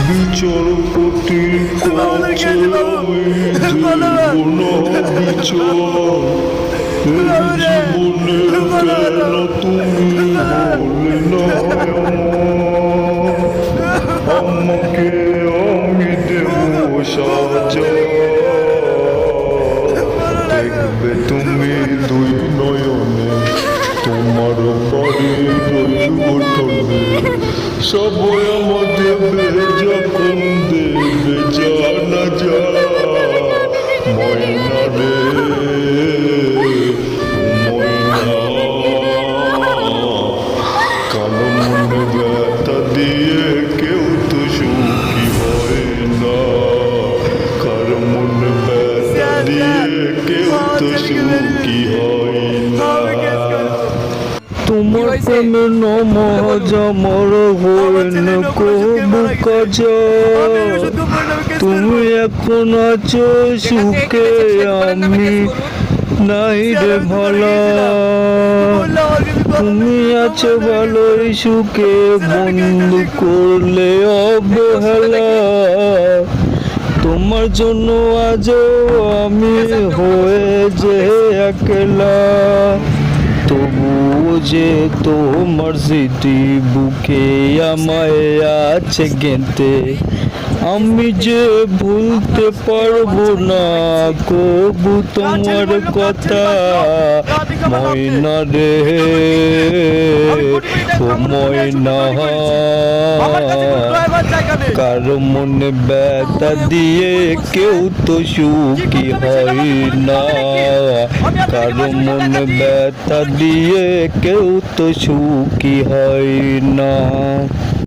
বিচারপতির কাছে আমি দেব না বিচার। এই জীবনে কেন তুমি হলে না আমাকে আমি দেব সাজা। দেখবে তুমি দুই নয়নে তোমার বাড়ির ওই উঠোনে সবাই আমাদের যখন দেবে জানা যা ময়না রে ময়না। কালো মনে ব্যথা দিয়ে কেউ তো সুখী হয় না, কারো মনে ব্যথা দিয়ে কেউ তো সুখী হয় না। তোমার প্রেমে নমাজ আমার হইন কবু কাজা। তুমি এখন আছো সুখে আমি নাই রে ভালা। তুমি আছো ভালোই সুখে বন্ধু করলে অবহেলা। তোমার জন্য আজও আমি হয়ে যে একলা, তবুও যে তোমার স্মৃতি বুকে আমায় আছে গেঁথে। আমি যে ভুলতে পারবো না কবু তোমার কথা ময়না রে ও ময়না। কারো মনে ব্যথা দিয়ে কেউ তো সুখী হয় না, কারো মনে ব্যথা দিয়ে কেউ তো সুখী হয় না।